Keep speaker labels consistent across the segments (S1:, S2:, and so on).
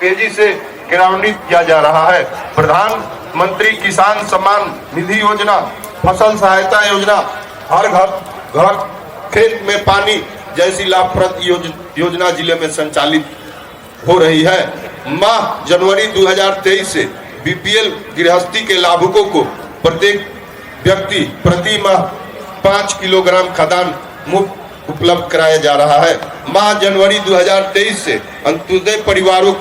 S1: तेजी से क्रियान्वित किया जा रहा है। प्रधानमंत्री किसान सम्मान निधि योजना, फसल सहायता योजना, हर घर खेत में पानी जैसी लाभप्रद योजना जिले में संचालित हो रही है। माह जनवरी 2023 से बीपीएल गृहस्थी के लाभुकों को प्रत्येक व्यक्ति प्रति माह 5 किलोग्राम खाद्यान्न मुफ्त उपलब्ध कराया जा रहा है। माह जनवरी 2023 से अंत्योदय परिवारों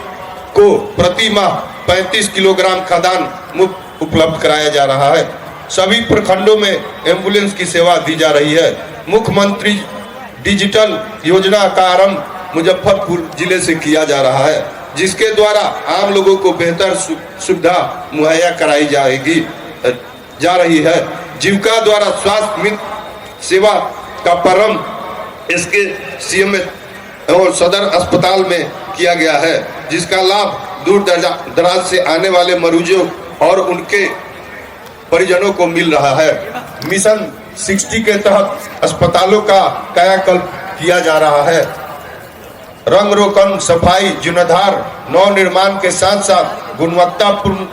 S1: को प्रति माह 35 किलोग्राम खाद्यान्न मुफ्त उपलब्ध कराया जा रहा है। सभी प्रखंडों में एम्बुलेंस की सेवा दी जा रही है। मुख्यमंत्री डिजिटल योजना का आरंभ मुजफ्फरपुर जिले से किया जा रहा है, जिसके द्वारा आम लोगों को बेहतर सुविधा मुहैया कराई जा रही है। जीविका द्वारा स्वास्थ्य मित्र सेवा का प्रारंभ इसके सीएम और सदर अस्पताल में किया गया है, जिसका लाभ दूर दराज से आने वाले मरीजों और उनके परिजनों को मिल रहा है। मिशन 60 के तहत अस्पतालों का कायाकल्प किया जा रहा है। रंग रोगन, सफाई, जीर्णोद्धार, नव निर्माण के साथ साथ गुणवत्तापूर्ण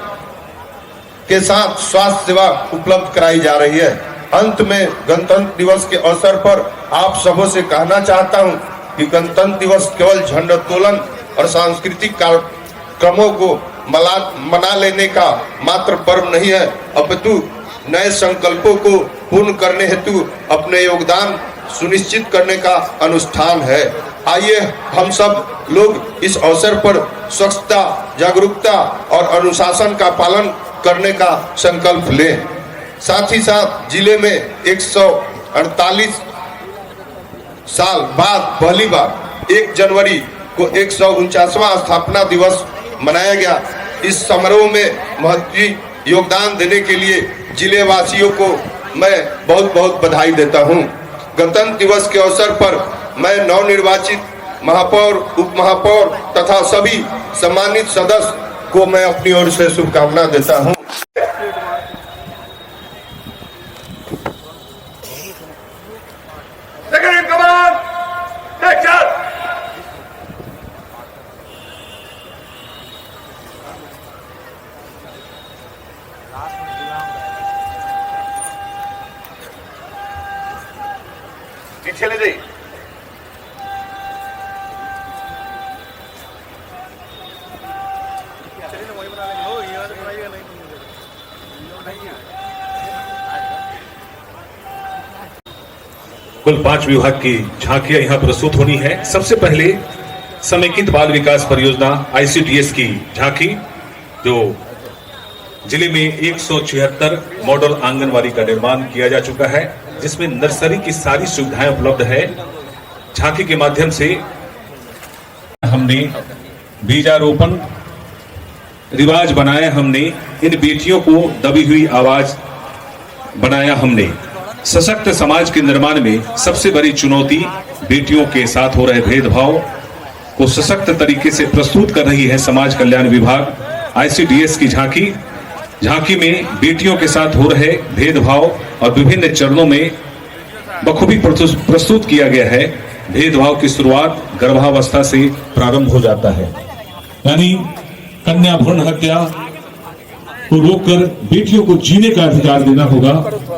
S1: के साथ स्वास्थ्य सेवा उपलब्ध कराई जा रही है। अंत में गणतंत्र दिवस के अवसर पर आप सबों से कहना चाहता हूं कि गणतंत्र दिवस केवल झंडोत्तोलन और सांस्कृतिक कार्यक्रमों को मना लेने का मात्र पर्व नहीं है, अपितु नए संकल्पों को पूर्ण करने हेतु अपने योगदान सुनिश्चित करने का अनुष्ठान है। आइए हम सब लोग इस अवसर पर स्वच्छता, जागरूकता और अनुशासन का पालन करने का संकल्प लें। साथ ही साथ जिले में 148 साल बाद पहली बार 1 जनवरी को 149वां स्थापना दिवस मनाया गया। इस समारोह में महत्वपूर्ण योगदान देने के लिए जिले वासियों को मैं बहुत बहुत बधाई देता हूं। गणतंत्र दिवस के अवसर पर मैं नवनिर्वाचित महापौर, उप महापौर तथा सभी सम्मानित सदस्य को मैं अपनी ओर से शुभकामना देता हूं। पीछे ले जाइए।
S2: कुल 5 विभाग की झांकियां यहाँ प्रस्तुत होनी है। सबसे पहले समेकित बाल विकास परियोजना ICDS की झांकी, जो जिले में 176 मॉडल आंगनवाड़ी का निर्माण किया जा चुका है, जिसमें नर्सरी की सारी सुविधाएं उपलब्ध है। झांकी के माध्यम से हमने बीजारोपण रिवाज बनाया, हमने इन बेटियों को दबी हुई आवाज बनाया। हमने सशक्त समाज के निर्माण में सबसे बड़ी चुनौती बेटियों के साथ हो रहे भेदभाव को सशक्त तरीके से प्रस्तुत कर रही है समाज कल्याण विभाग। ICDS की झांकी में बेटियों के साथ हो रहे भेदभाव और विभिन्न चरणों में बखूबी प्रस्तुत किया गया है। भेदभाव की शुरुआत गर्भावस्था से प्रारंभ हो जाता है, यानी कन्या भ्रूण हत्या को रोककर बेटियों को जीने का अधिकार देना होगा।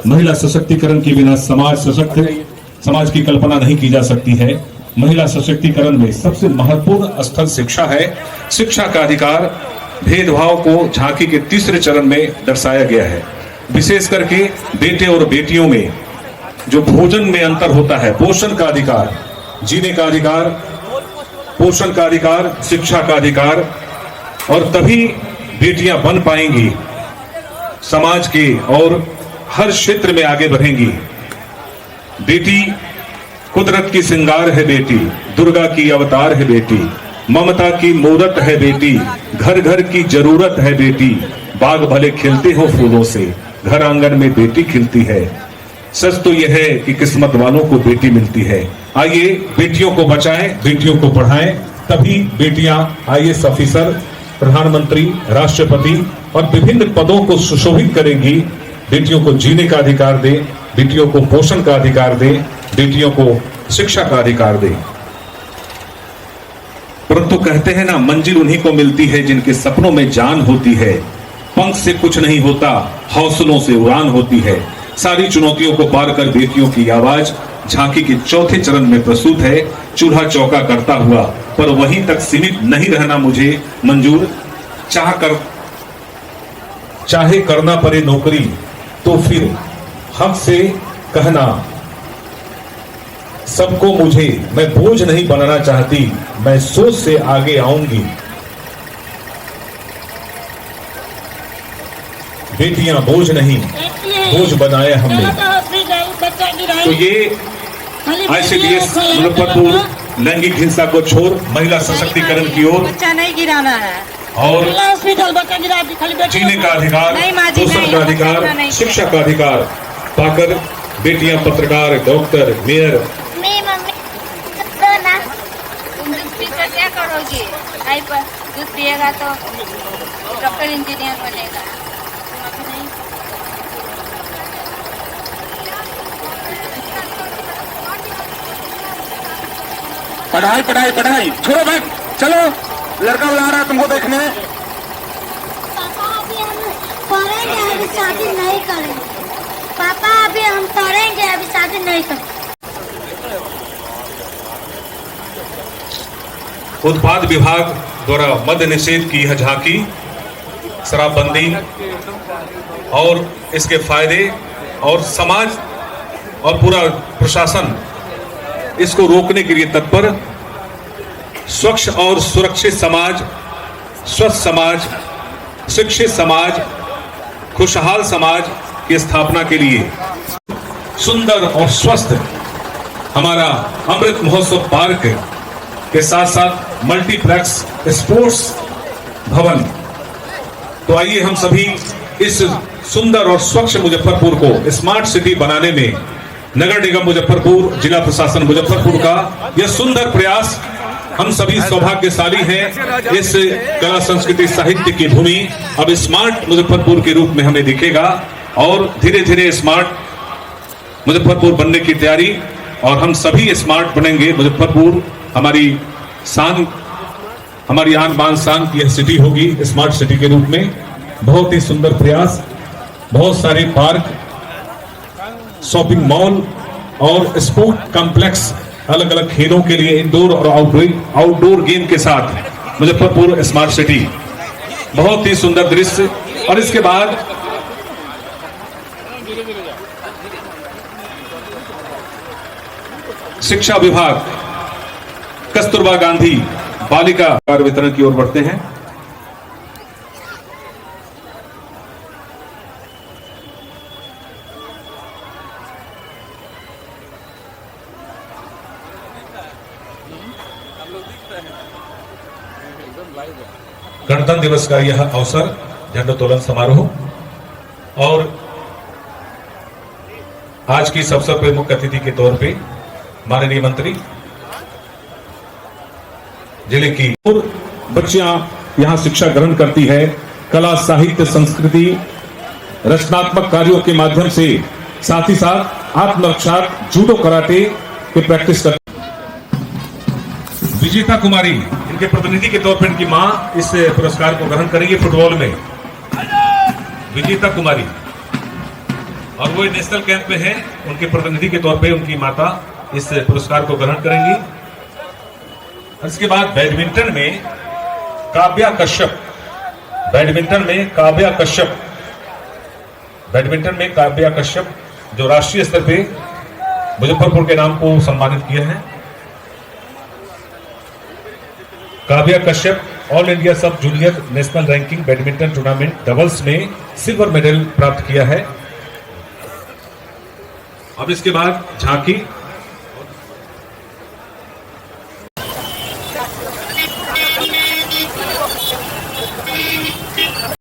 S2: महिला सशक्तिकरण के बिना समाज की कल्पना नहीं की जा सकती है। महिला सशक्तिकरण में सबसे महत्वपूर्ण स्थल शिक्षा है। शिक्षा का अधिकार भेदभाव को झांकी के तीसरे चरण में दर्शाया गया है। विशेष करके बेटे और बेटियों में जो भोजन में अंतर होता है, पोषण का अधिकार, जीने का अधिकार, पोषण का अधिकार, शिक्षा का अधिकार, और तभी बेटियां बन पाएंगी, समाज के और हर क्षेत्र में आगे बढ़ेंगी। बेटी कुदरत की श्रृंगार है, बेटी दुर्गा की अवतार है, बेटी ममता की मूरत है, बेटी घर घर की जरूरत है, बेटी बाग भले खिलते हो फूलों से, घर आंगन में बेटी खिलती है। सच तो यह है कि किस्मत वालों को बेटी मिलती है। आइए बेटियों को बचाएं, बेटियों को पढ़ाएं, तभी बेटियां IAS ऑफिसर, प्रधानमंत्री, राष्ट्रपति और विभिन्न पदों को सुशोभित करेंगी। बेटियों को जीने का अधिकार दें, बेटियों को पोषण का अधिकार दें, बेटियों को शिक्षा का अधिकार दें। परंतु कहते हैं ना, मंजिल उन्हीं को मिलती है जिनके सपनों में जान होती है। पंख से कुछ नहीं होता, हौसलों से उड़ान होती है। सारी चुनौतियों को पार कर बेटियों की आवाज झांकी के चौथे चरण में प्रस्तुत है। चूल्हा चौका करता हुआ पर वहीं तक सीमित नहीं रहना मुझे मंजूर। चाहे करना पड़े नौकरी तो फिर हक से कहना सबको मुझे, मैं बोझ नहीं बनाना चाहती, मैं सोच से आगे आऊंगी। बेटियां बोझ नहीं, बोझ बनाया हमने। तो ये ICDS मुजफ्फरपुर लैंगिक हिंसा को छोड़ महिला सशक्तिकरण की ओर,
S3: बच्चा नहीं गिराना है
S2: और
S3: हॉस्पिटल बच्चा गिरा खाली
S2: जीने का अधिकार, पोषण का अधिकार, शिक्षा का अधिकार पाकर बेटियां पत्रकार, डॉक्टर, मेयर।
S4: ना तुम दूध पीकर क्या करोगी? आई पर दूध पिएगा तो डॉक्टर इंजीनियर बनेगा।
S5: पढ़ाई पढ़ाई पढ़ाई छोड़ो बैठ, चलो लड़का बुला रहा है तुमको देखने।
S6: पापा अभी हम पढ़ेंगे, अभी शादी नहीं करेंगे। पापा अभी हम पढ़ेंगे, अभी शादी नहीं करेंगे।
S2: उत्पाद विभाग द्वारा मद्य निषेध की यह झांकी, शराबबंदी और इसके फायदे, और समाज और पूरा प्रशासन इसको रोकने के लिए तत्पर। स्वच्छ और सुरक्षित समाज, स्वस्थ समाज, शिक्षित समाज, खुशहाल समाज की स्थापना के लिए सुंदर और स्वस्थ हमारा अमृत महोत्सव पार्क के साथ साथ मल्टीप्लेक्स स्पोर्ट्स भवन। तो आइए हम सभी इस सुंदर और स्वच्छ मुजफ्फरपुर को स्मार्ट सिटी बनाने में नगर निगम मुजफ्फरपुर, जिला प्रशासन मुजफ्फरपुर का यह सुंदर प्रयास, हम सभी सौभाग्यशाली हैं। इस कला संस्कृति साहित्य की भूमि अब स्मार्ट मुजफ्फरपुर के रूप में हमें दिखेगा और धीरे धीरे स्मार्ट मुजफ्फरपुर बनने की तैयारी, और हम सभी स्मार्ट बनेंगे। मुजफ्फरपुर हमारी शान, हमारी आन बान शान की यह सिटी होगी स्मार्ट सिटी के रूप में। बहुत ही सुंदर प्रयास, बहुत सारे पार्क, शॉपिंग मॉल और स्पोर्ट कॉम्प्लेक्स, अलग अलग खेलों के लिए इंडोर और आउटडोर गेम के साथ मुजफ्फरपुर स्मार्ट सिटी, बहुत ही सुंदर दृश्य। और इसके बाद शिक्षा विभाग कस्तूरबा गांधी बालिका कार्य वितरण की ओर बढ़ते हैं। गणतंत्र दिवस का यह अवसर, झंडोत्तोलन समारोह, और आज की सबसे प्रमुख अतिथि के तौर पे माननीय मंत्री, जिले की बच्चियां यहां शिक्षा ग्रहण करती है। कला, साहित्य, संस्कृति, रचनात्मक कार्यों के माध्यम से, साथ ही साथ आत्मरक्षा, जूडो, कराटे के प्रैक्टिस करती। विजेता कुमारी, इनके प्रतिनिधि के तौर पर इनकी मां इस पुरस्कार को ग्रहण करेंगी फुटबॉल में। विजेता कुमारी, और वो नेशनल कैंप में है, उनके प्रतिनिधि के तौर पे उनकी माता इस पुरस्कार को ग्रहण करेंगी। इसके बाद बैडमिंटन में काव्या कश्यप, बैडमिंटन में काव्या कश्यप, बैडमिंटन में काव्या कश्यप जो राष्ट्रीय स्तर पे मुजफ्फरपुर के नाम को सम्मानित किए हैं। काव्या कश्यप ऑल इंडिया सब junior national ranking badminton tournament doubles में सिल्वर मेडल प्राप्त किया है। अब इसके बाद झांकी